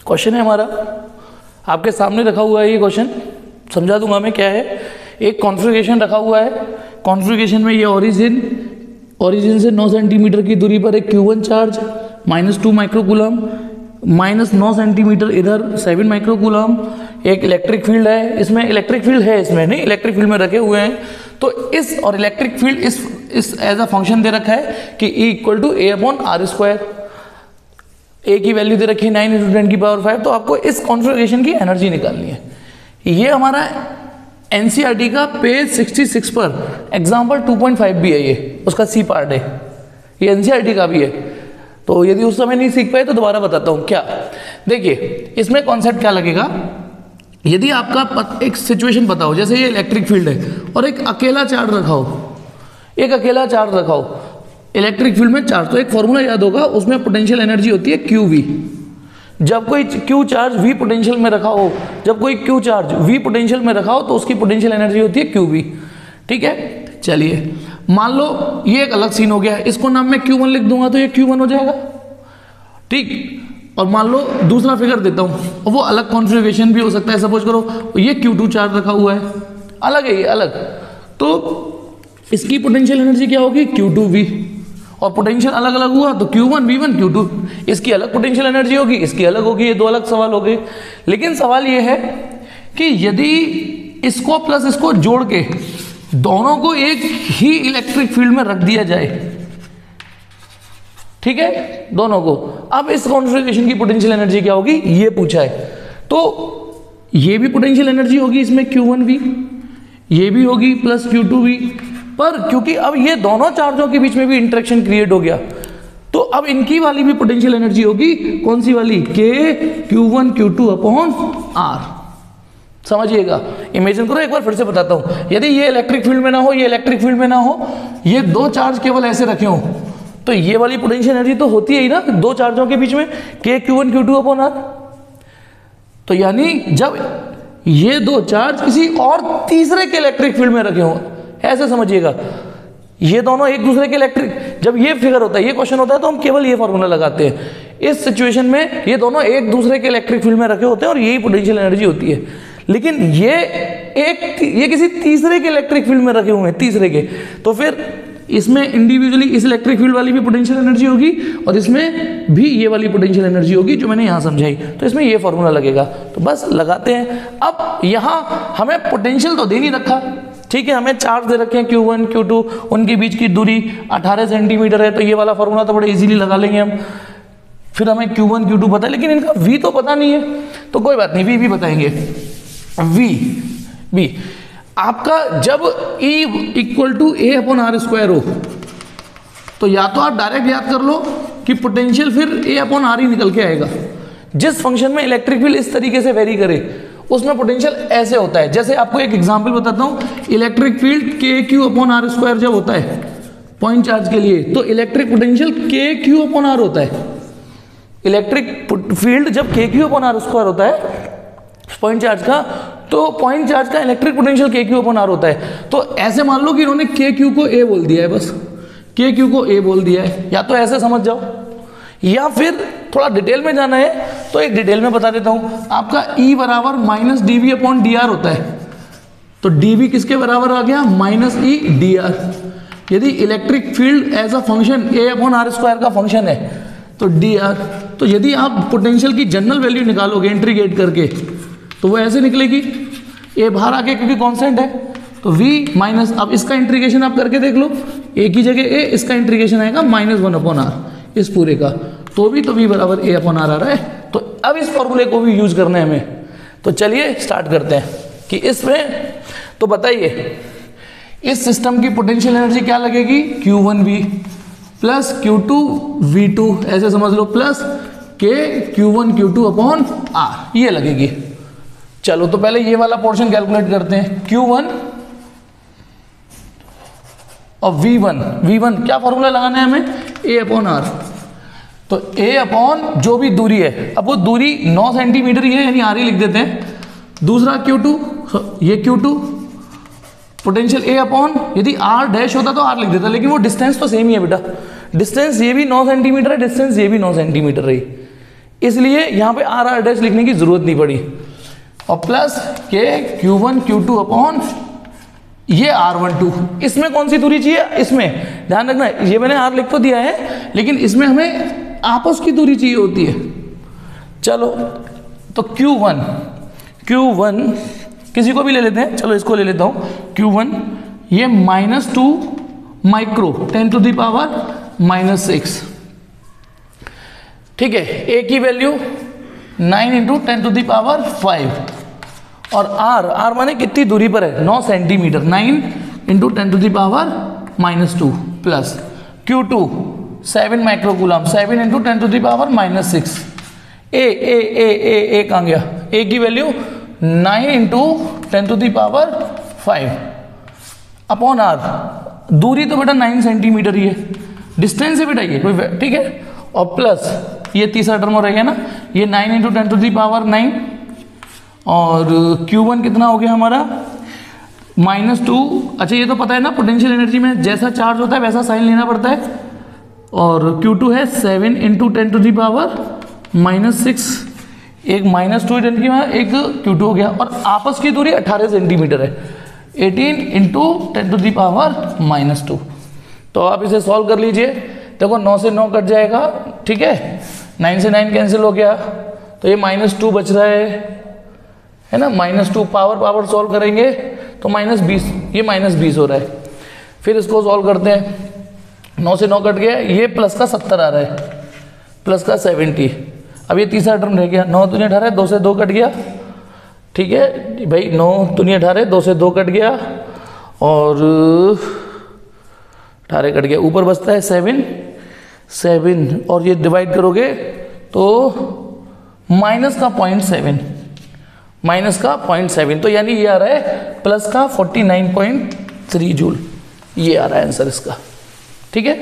Question है हमारा, आपके सामने रखा हुआ है ये क्वेश्चन, समझा दूंगा मैं क्या है। एक कॉन्फ़िगरेशन रखा हुआ है, कॉन्फ़िगरेशन में ये ओरिजिन से 9 सेंटीमीटर की दूरी पर एक Q1 चार्ज -2 माइक्रोकूलम, -9 सेंटीमीटर इधर 7 माइक्रोकूलम, एक इलेक्ट्रिक फील्ड है, इसमें इलेक्ट्रिक फील्ड है, इसमें नहीं, इलेक्ट्रिक फील्ड में रखे हुए हैं। तो इस और इलेक्ट्रिक फील्ड इस एज अ फंक्शन दे रखा है कि E = A/r², ए की वैल्यू दे रखी है 9 × 10⁵, तो आपको इस कॉन्फ़िगरेशन की एनर्जी निकालनी है। ये हमारा एनसीईआरटी का पेज 66 पर एग्जाम्पल 2.5 भी है, ये उसका सी पार्ट है, ये एनसीईआरटी का भी है। तो यदि उस समय नहीं सीख पाए तो दोबारा बताता हूँ क्या। देखिए इसमें कॉन्सेप्ट क्या लगेगा, यदि आपका एक सिचुएशन पता हो, जैसे ये इलेक्ट्रिक फील्ड है और एक अकेला चार्ज रखा हो, इलेक्ट्रिक फील्ड में चार्ज, तो एक फॉर्मूला याद होगा, उसमें पोटेंशियल एनर्जी होती है QV। जब कोई Q चार्ज V पोटेंशियल में रखा हो, तो उसकी पोटेंशियल एनर्जी होती है QV। ठीक है, चलिए मान लो ये एक अलग सीन हो गया, इसको नाम मैं Q1 लिख दूंगा तो ये Q1 हो जाएगा। ठीक, और मान लो दूसरा फिगर देता हूं, और वो अलग कॉन्फ़िगरेशन भी हो सकता है। सपोज करो ये Q2 चार्ज रखा हुआ है, अलग है ये, अलग, तो इसकी पोटेंशियल एनर्जी क्या होगी, Q2V, और पोटेंशियल अलग अलग हुआ तो Q1 V1 Q2, इसकी अलग पोटेंशियल एनर्जी होगी, इसकी अलग होगी, ये दो अलग सवाल हो गए। लेकिन सवाल ये है कि यदि इसको प्लस इसको जोड़ के दोनों को एक ही इलेक्ट्रिक फील्ड में रख दिया जाए, ठीक है, दोनों को, अब इस कॉन्फ़िगरेशन की पोटेंशियल एनर्जी क्या होगी ये पूछा है। तो ये भी पोटेंशियल एनर्जी होगी इसमें Q1V, ये भी होगी प्लस Q2V, पर क्योंकि अब ये दोनों चार्जों के बीच में भी इंटरेक्शन क्रिएट हो गया, तो अब इनकी वाली भी पोटेंशियल एनर्जी होगी, कौन सी वाली, Q1 Q2/R। समझिएगा, इमेजिन करो, एक बार फिर से बताता हूं, यदि ये इलेक्ट्रिक फील्ड में ना हो, ये इलेक्ट्रिक फील्ड में ना हो, ये दो चार्ज केवल ऐसे रखे हो, तो ये वाली पोटेंशियल एनर्जी तो होती है ही ना दो चार्जों के बीच में, Q1 Q2/R। तो यानी जब ये दो चार्ज किसी और तीसरे के इलेक्ट्रिक फील्ड में रखे हो, ऐसे समझिएगा, ये दोनों एक दूसरे के इलेक्ट्रिक, जब ये फिगर होता है, ये क्वेश्चन होता है, तो हम केवल ये फॉर्मूला लगाते हैं। इस सिचुएशन में ये दोनों एक दूसरे के इलेक्ट्रिक फील्ड में रखे होते हैं और यही पोटेंशियल एनर्जी होती है। लेकिन ये किसी तीसरे के इलेक्ट्रिक फील्ड में रखे हुए हैं, तीसरे के, तो फिर इसमें इंडिविजुअली इस इलेक्ट्रिक फील्ड वाली भी पोटेंशियल एनर्जी होगी और इसमें भी ये वाली पोटेंशियल एनर्जी होगी जो मैंने यहाँ समझाई, तो इसमें ये फॉर्मूला लगेगा। तो बस लगाते हैं। अब यहाँ हमें पोटेंशियल तो दे नहीं रखा, ठीक है, हमें चार्ज दे रखे हैं Q1 Q2, उनके बीच की दूरी 18 सेंटीमीटर है, तो ये वाला फॉर्मूला तो बड़े इजीली लगा लेंगे हम। फिर हमें Q1 Q2 पता है, लेकिन इनका V तो पता नहीं है, तो कोई बात नहीं, V भी बताएंगे। V आपका जब E = A/r² हो, तो या तो आप डायरेक्ट याद कर लो कि पोटेंशियल फिर A/r ही निकल के आएगा। जिस फंक्शन में इलेक्ट्रिक फील्ड इस तरीके से वेरी करे उसमें पोटेंशियल ऐसे होता है। जैसे आपको एक एग्जांपल बताता हूं, इलेक्ट्रिक फील्ड KQ/r² जब होता है पॉइंट चार्ज के लिए, तो इलेक्ट्रिक पोटेंशियल KQ/r होता है। इलेक्ट्रिक फील्ड जब KQ/r² होता है पॉइंट चार्ज का, तो पॉइंट चार्ज का इलेक्ट्रिक पोटेंशियल KQ/r होता है। तो ऐसे मान लो कि इन्होंने KQ को A बोल दिया है, बस KQ को A बोल दिया है, या तो ऐसे समझ जाओ, या फिर थोड़ा डिटेल में जाना है तो एक डिटेल में बता देता हूं। आपका E = -dV/dr होता है, तो dV किसके बराबर आ गया, -E dr। यदि electric field as a function A/r² का फंक्शन है तो dr, तो यदि आप पोटेंशियल की जनरल वैल्यू निकालोगे इंटीग्रेट करके, तो वो ऐसे निकलेगी, A बाहर आके क्योंकि कांस्टेंट है, तो V माइनस, अब इसका इंटीग्रेशन आप करके देख लो, A की जगह A, इसका इंटीग्रेशन आएगा -1/r इस पूरे का, तो भी तो V = A/r आ रहा है। तो अब इस फॉर्मूले को भी यूज करना है हमें। तो चलिए स्टार्ट करते हैं कि इसमें, तो बताइए इस सिस्टम की पोटेंशियल एनर्जी क्या लगेगी, Q1V प्लस Q2V2, ऐसे समझ लो, प्लस Q1 Q2/r, ये लगेगी। चलो तो पहले ये वाला पोर्शन कैलकुलेट करते हैं, Q1 और V1 क्या फॉर्मूला लगाना है हमें, A/r। तो A/ जो भी दूरी है, अब वो दूरी 9 सेंटीमीटर ही है, यानी R ही लिख देते हैं। दूसरा Q2, ये Q2, पोटेंशियल A/, यदि R' होता तो R लिख देता, लेकिन वो डिस्टेंस तो सेम ही है बेटा, डिस्टेंस ये भी 9 सेंटीमीटर है, डिस्टेंस ये भी 9 सेंटीमीटर है, इसलिए यहां पे आर आर डैश लिखने की जरूरत नहीं पड़ी। और प्लस के Q1 Q2 अपॉन ये R12। इसमें कौन सी दूरी चाहिए, इसमें ध्यान रखना ये मैंने R लिख तो दिया है लेकिन इसमें हमें आपस की दूरी चाहिए होती है। चलो तो Q1 किसी को भी ले लेते हैं, चलो इसको ले लेता हूं Q1, ये -2 माइक्रो 10⁻⁻6, ठीक है। ए की वैल्यू 9 × 10⁵ और आर माने कितनी दूरी पर है, 9 सेंटीमीटर, 9 × 10⁻2 प्लस Q2 7 माइक्रोकूलम, 7 × 10⁻6। ए कहाँ गया, ए की वैल्यू 9 × 10⁵ अपॉन आर। दूरी तो बेटा 9 सेंटीमीटर ही है, डिस्टेंस है बेटा ये कोई, ठीक है। और प्लस ये तीसरा टर्म रहेगा ना, ये 9 × 10⁹ और Q1 कितना हो गया हमारा -2। अच्छा ये तो पता है ना, पोटेंशियल एनर्जी में जैसा चार्ज होता है वैसा साइन लेना पड़ता है। और Q2 है 7 × 10⁻6, एक -2 एक Q2 हो गया। और आपस की दूरी 18 सेंटीमीटर है, 18 × 10⁻²। तो आप इसे सॉल्व कर लीजिए। देखो 9 से 9 कट जाएगा, ठीक है, 9 से 9 कैंसिल हो गया, तो ये -2 बच रहा है ना, -2 पावर सॉल्व करेंगे तो -20, ये -20 हो रहा है। फिर इसको सॉल्व करते हैं, 9 से 9 कट गया, ये प्लस का 70 आ रहा है, प्लस का 70। अब ये तीसरा टर्म रह गया, 9 × 18, 2 से 2 कट गया, ठीक है भाई, 9 × 18, 2 से 2 कट गया और 18 कट गया, ऊपर बचता है 7 और ये डिवाइड करोगे तो -0.7, तो यानी ये आ रहा है प्लस का 49.3 जूल, ये आ रहा है आंसर इसका, ठीक है।